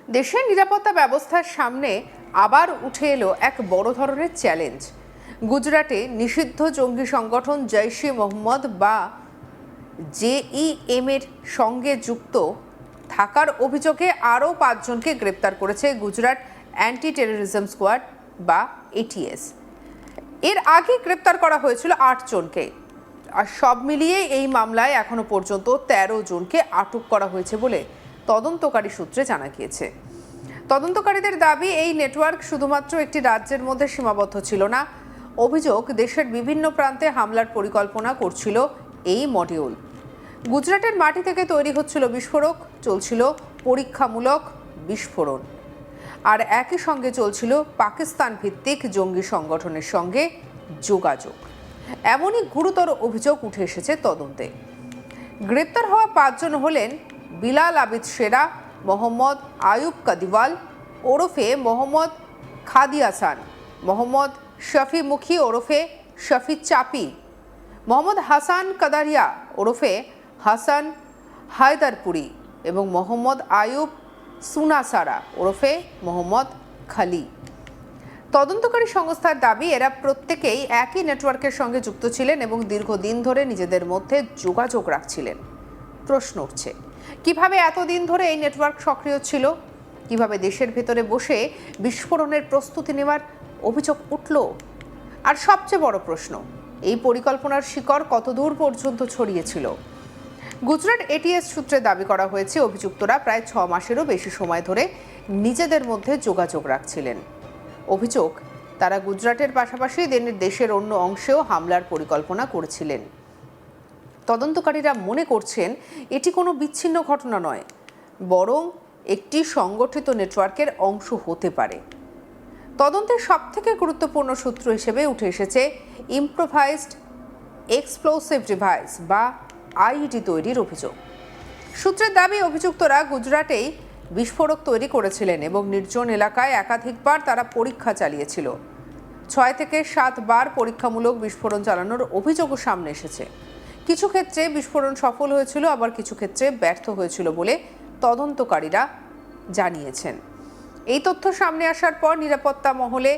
দেশের নিরাপত্তা ব্যবস্থার সামনে আবার উঠে এলো এক বড় ধরনের চ্যালেঞ্জ। গুজরাটে নিষিদ্ধ জঙ্গি সংগঠন জৈশ-ই মোহাম্মদ বা জেইএম এর সঙ্গে যুক্ত থাকার অভিযোগে আরও 5 জনকে গ্রেপ্তার করেছে গুজরাট অ্যান্টি টেররিজম স্কোয়াড বা এটিএস। এর আগে গ্রেপ্তার করা হয়েছিল 8 জনকে। আর সব মিলিয়ে এই মামলায় এখনো পর্যন্ত 13 জনকে আটক করা হয়েছে বলে তদন্তকারী সূত্রে জানা গিয়েছে। তদন্তকারীদের দাবি, এই নেটওয়ার্ক শুধুমাত্র একটি রাজ্যের মধ্যে সীমাবদ্ধ ছিল না। অভিযোগ, দেশের বিভিন্ন প্রান্তে হামলার পরিকল্পনা করছিল এই মডিউল। গুজরাটের মাটি থেকে তৈরি হচ্ছিল বিস্ফোরক, চলছিল পরীক্ষামূলক বিস্ফোরণ, আর একই সঙ্গে চলছিল পাকিস্তান ভিত্তিক জঙ্গি সংগঠনের সঙ্গে যোগাযোগ। এমনই গুরুতর অভিযোগ উঠে এসেছে তদন্তে। গ্রেপ্তার হওয়া 5 জন হলেন বিলাল আবিদ শেরা, মোহাম্মদ আয়ুব কাদিওয়াল ওরফে মোহাম্মদ খাদিয়াসান, মোহাম্মদ শফি মুখী ওরফে শফি চাপি, মোহাম্মদ হাসান কাদারিয়া ওরফে হাসান হায়দারপুরি এবং মোহাম্মদ আয়ুব সুনাসারা ওরফে মোহাম্মদ খালি। তদন্তকারী সংস্থার দাবি, এরা প্রত্যেকেই একই নেটওয়ার্কের সঙ্গে যুক্ত ছিলেন এবং দীর্ঘদিন ধরে নিজেদের মধ্যে যোগাযোগ রাখছিলেন। প্রশ্ন উঠছে, কিভাবে এতদিন ধরে এই নেটওয়ার্ক সক্রিয় ছিল? কিভাবে দেশের ভেতরে বসে বিস্ফোরণের প্রস্তুতি নেওয়ার অভিযোগ উঠল? আর সবচেয়ে বড় প্রশ্ন, এই পরিকল্পনার শিকড় কতদূর পর্যন্ত ছড়িয়েছিল? গুজরাট এটিএস সূত্রে দাবি করা হয়েছে, অভিযুক্তরা প্রায় 6 মাসেরও বেশি সময় ধরে নিজেদের মধ্যে যোগাযোগ রাখছিলেন। অভিযোগ, তারা গুজরাটের পাশাপাশি দেশের অন্য অংশেও হামলার পরিকল্পনা করেছিলেন। তদন্তকারীরা মনে করছেন এটি কোনো বিচ্ছিন্ন ঘটনা নয়, বরং একটি সংগঠিত নেটওয়ার্কের অংশ হতে পারে। তদন্তের সবথেকে গুরুত্বপূর্ণ সূত্র হিসেবে উঠে এসেছে ইম্প্রোভাইজড এক্সপ্লোসিভ ডিভাইস বা আইইডি তৈরির অভিযোগ। সূত্রের দাবি, অভিযুক্তরা গুজরাটেই বিস্ফোরক তৈরি করেছিলেন এবং নির্জন এলাকায় একাধিকবার তারা পরীক্ষা চালিয়েছিল। 6 থেকে 7 বার পরীক্ষামূলক বিস্ফোরণ চালানোর অভিযোগও সামনে এসেছে। কিছু ক্ষেত্রে বিস্ফোরণ সফল হয়েছিল, আবার কিছু ক্ষেত্রে ব্যর্থ হয়েছিল বলে তদন্তকারীরা জানিয়েছেন। এই তথ্য সামনে আসার পর নিরাপত্তা মহলে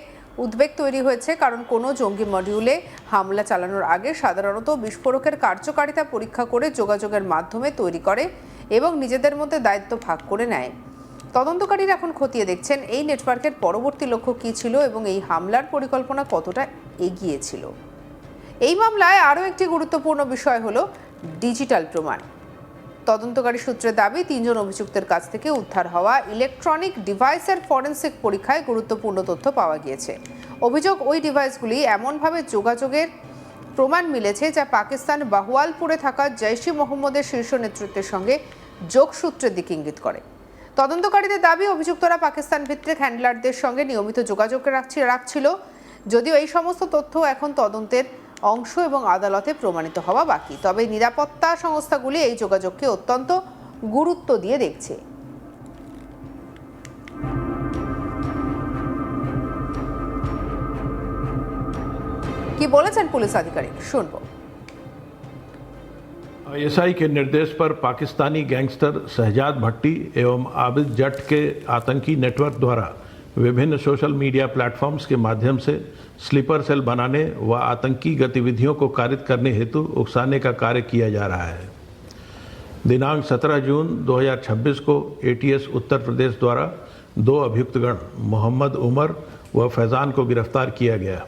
উদ্বেগ তৈরি হয়েছে, কারণ কোনো জঙ্গি মডিউলে হামলা চালানোর আগে সাধারণত বিস্ফোরকের কার্যকারিতা পরীক্ষা করে যোগাযোগের মাধ্যমে তৈরি করে এবং নিজেদের মধ্যে দায়িত্ব ভাগ করে নেয়। তদন্তকারীরা এখন খতিয়ে দেখছেন এই নেটওয়ার্কের পরবর্তী লক্ষ্য কী ছিল এবং এই হামলার পরিকল্পনা কতটা এগিয়ে ছিল। এই মামলায় আরও একটি গুরুত্বপূর্ণ বিষয় হলো ডিজিটাল প্রমাণ। তদন্তকারী সূত্রের দাবি, 3 জন অভিযুক্তের কাছ থেকে উদ্ধার হওয়া ইলেকট্রনিক ডিভাইসের ফরেনসিক পরীক্ষায় গুরুত্বপূর্ণ তথ্য পাওয়া গিয়েছে। অভিযোগ, ওই ডিভাইসগুলি এমনভাবে যোগাযোগের প্রমাণ মিলেছে যা পাকিস্তান বাহওয়ালপুরে থাকা জৈশ-ই মোহাম্মদের শীর্ষ নেতৃত্বের সঙ্গে যোগসূত্রের দিকে ইঙ্গিত করে। তদন্তকারীদের দাবি, অভিযুক্তরা পাকিস্তান ভিত্তিক হ্যান্ডলারদের সঙ্গে নিয়মিত যোগাযোগ রাখছিল। যদিও এই সমস্ত তথ্য এখন তদন্তের অংশ এবং আদালতে প্রমাণিত হওয়া বাকি, তবে নিরাপত্তা সংস্থাগুলি এই যোগাযোগকে অত্যন্ত গুরুত্ব দিয়ে দেখছে। কি বলেছেন পুলিশ আধিকারিক, শুনবো। आईएसआई के निर्देश पर पाकिस्तानी गैंगस्टर शहजाद भट्टी एवं आबिद जट के आतंकी नेटवर्क द्वारा विभिन्न सोशल मीडिया प्लेटफॉर्म्स के माध्यम से स्लीपर सेल बनाने व आतंकी गतिविधियों को कारित करने हेतु उकसाने का कार्य किया जा रहा है। दिनांक 17 जून 2026 को एटीएस उत्तर प्रदेश द्वारा 2 अभियुक्तगण मोहम्मद उमर व फैज़ान को गिरफ्तार किया गया।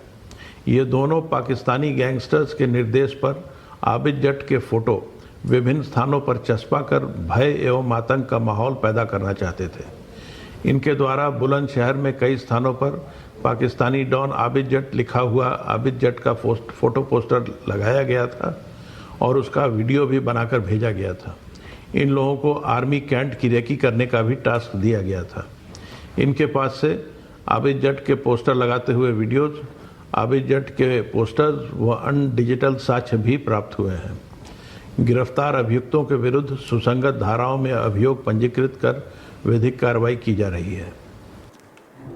ये दोनों पाकिस्तानी गैंगस्टर्स के निर्देश पर आबिद जट के फोटो विभिन्न स्थानों पर चस्पा कर भय एवं आतंक का माहौल पैदा करना चाहते थे। इनके द्वारा बुलंदशहर में कई स्थानों पर पाकिस्तानी डॉन आबिद जट लिखा हुआ आबिद जट का फोटो पोस्टर लगाया गया था और उसका वीडियो भी बनाकर भेजा गया था। इन लोगों को आर्मी कैंट की रेकी करने का भी टास्क दिया गया था। इनके पास से आबिद जट के पोस्टर लगाते हुए वीडियोज, आबिद जट के पोस्टर्स व अन्य डिजिटल साक्ष्य भी प्राप्त हुए हैं। गिरफ्तार अभियुक्तों के विरुद्ध सुसंगत धाराओं में अभियोग पंजीकृत कर विधिक कार्रवाई की जा रही है।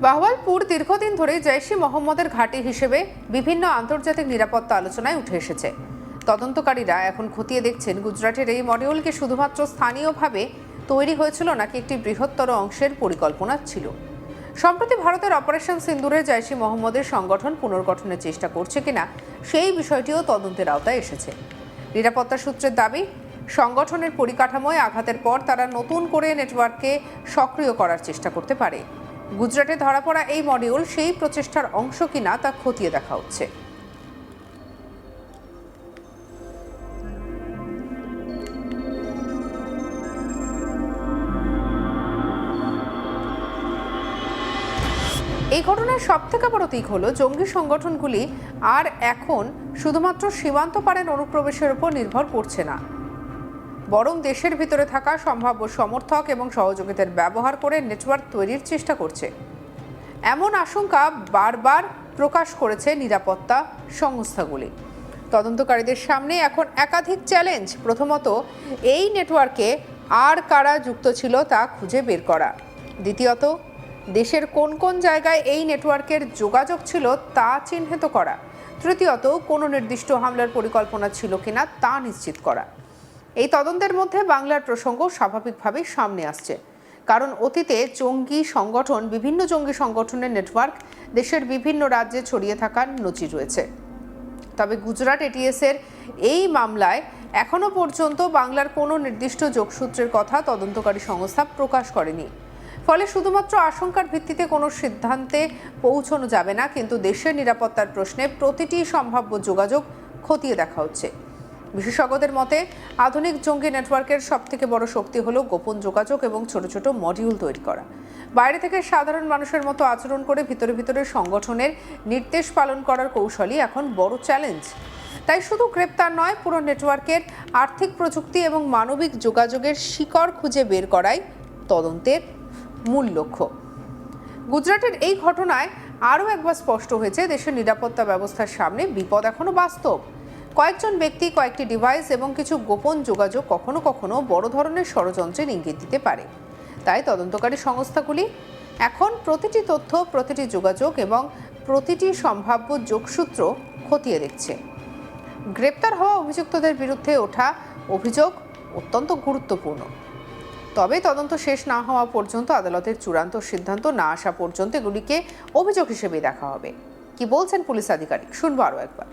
বাহওয়ালপুর দীর্ঘদিন ধরে জৈশ-ই মোহাম্মদের ঘাঁটি হিসেবে বিভিন্ন আন্তর্জাতিক নিরাপত্তা আলোচনায় উঠে এসেছে। তদন্তকারীরা এখন খতিয়ে দেখছেন গুজরাটের এই মডিউলকে শুধুমাত্র স্থানীয়ভাবে তৈরি হয়েছিল নাকি একটি বৃহত্তর অংশের পরিকল্পনা ছিল। সম্প্রতি ভারতের অপারেশন সিন্দুরে জৈশ-ই মোহাম্মদের সংগঠন পুনর্গঠনের চেষ্টা করছে কিনা সেই বিষয়টিও তদন্তের আওতায় এসেছে। নিরাপত্তা সূত্রের দাবি, সংগঠনের পরিকাঠামোয় আঘাতের পর তারা নতুন করে নেটওয়ার্ককে সক্রিয় করার চেষ্টা করতে পারে। গুজরাটে ধরা পড়া এই মডিউল সেই প্রচেষ্টার অংশ কিনা তা খতিয়ে দেখা হচ্ছে। এই ঘটনার সবথেকে বড় দিক হলো জঙ্গি সংগঠনগুলি আর এখন শুধুমাত্র সীমান্ত পারের অনুপ্রবেশের উপর নির্ভর করছে না, বরং দেশের ভিতরে থাকা সম্ভাব্য সমর্থক এবং সহযোগীদের ব্যবহার করে নেটওয়ার্ক তৈরির চেষ্টা করছে। এমন আশঙ্কা বারবার প্রকাশ করেছে নিরাপত্তা সংস্থাগুলি। তদন্তকারীদের সামনে এখন একাধিক চ্যালেঞ্জ। প্রথমত, এই নেটওয়ার্কে আর কারা যুক্ত ছিল তা খুঁজে বের করা। দ্বিতীয়ত, দেশের কোন কোন জায়গায় এই নেটওয়ার্কের যোগাযোগ ছিল তা চিহ্নিত করা। তৃতীয়ত, কোনো নির্দিষ্ট হামলার পরিকল্পনা ছিল কিনা তা নিশ্চিত করা। এই তদন্তের মধ্যে বাংলার প্রসঙ্গ স্বাভাবিকভাবেই সামনে আসছে, কারণ অতীতে বিভিন্ন জঙ্গি সংগঠনের নেটওয়ার্ক দেশের বিভিন্ন রাজ্যে ছড়িয়ে থাকার নজির রয়েছে। তবে গুজরাট এটিএস-এর এই মামলায় এখনো পর্যন্ত বাংলার কোনো নির্দিষ্ট যোগসূত্রের কথা তদন্তকারী সংস্থা প্রকাশ করেনি। ফলে শুধুমাত্র আশঙ্কার ভিত্তিতে কোনো সিদ্ধান্তে পৌঁছানো যাবে না, কিন্তু দেশের নিরাপত্তার প্রশ্নে প্রতিটি সম্ভাব্য যোগাযোগ খতিয়ে দেখা হচ্ছে। বিশেষজ্ঞদের মতে, আধুনিক জঙ্গি নেটওয়ার্কের সবথেকে বড় শক্তি হলো গোপন যোগাযোগ এবং ছোট ছোট মডিউল তৈরি করা। বাইরে থেকে সাধারণ মানুষের মতো আচরণ করে ভিতরে ভিতরে সংগঠনের নির্দেশ পালন করার কৌশলই এখন বড় চ্যালেঞ্জ। তাই শুধু গ্রেপ্তার নয়, পুরো নেটওয়ার্কের আর্থিক প্রযুক্তি এবং মানবিক যোগাযোগের শিকড় খুঁজে বের করাই তদন্তের মূল লক্ষ্য। গুজরাটের এই ঘটনায় আরও একবার স্পষ্ট হয়েছে, দেশের নিরাপত্তা ব্যবস্থার সামনে বিপদ এখনো বাস্তব। কয়েকজন ব্যক্তি, কয়েকটি ডিভাইস এবং কিছু গোপন যোগাযোগ কখনো কখনো বড় ধরনের ষড়যন্ত্রের ইঙ্গিত দিতে পারে। তাই তদন্তকারী সংস্থাগুলি এখন প্রতিটি তথ্য, প্রতিটি যোগাযোগ এবং প্রতিটি সম্ভাব্য যোগসূত্র খতিয়ে দেখছে। গ্রেপ্তার হওয়া অভিযুক্তদের বিরুদ্ধে ওঠা অভিযোগ অত্যন্ত গুরুত্বপূর্ণ। তবে তদন্ত শেষ না হওয়া পর্যন্ত, আদালতের চূড়ান্ত সিদ্ধান্ত না আসা পর্যন্ত এগুলিকে অভিযোগ হিসেবে দেখা হবে। কি বলছেন পুলিশ আধিকারিক, শুনবো আরও একবার।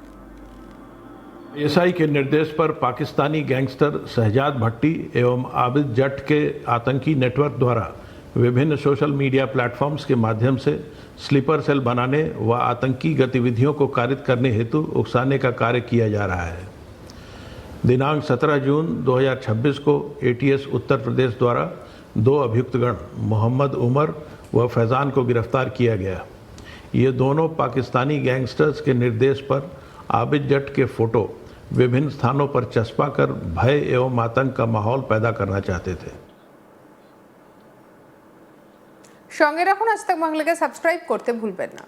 एसआई के निर्देश पर पाकिस्तानी गैंगस्टर शहजाद भट्टी एवं आबिद जट के आतंकी नेटवर्क द्वारा विभिन्न सोशल मीडिया प्लेटफॉर्म्स के माध्यम से स्लीपर सेल बनाने व आतंकी गतिविधियों को कारित करने हेतु उकसाने का कार्य किया जा रहा है। दिनांक 17 जून 2026 को एटीएस उत्तर प्रदेश द्वारा 2 अभियुक्तगण मोहम्मद उमर व फैज़ान को गिरफ्तार किया गया। ये दोनों पाकिस्तानी गैंगस्टर्स के निर्देश पर आबिद जट के फोटो विभिन्न स्थानों पर चस्पा कर भय एवं आतंक का माहौल पैदा करना चाहते थे। সঙ্গে রাখুন আজ তাক বাংলাকে সাবস্ক্রাইব করতে ভুলবেন না।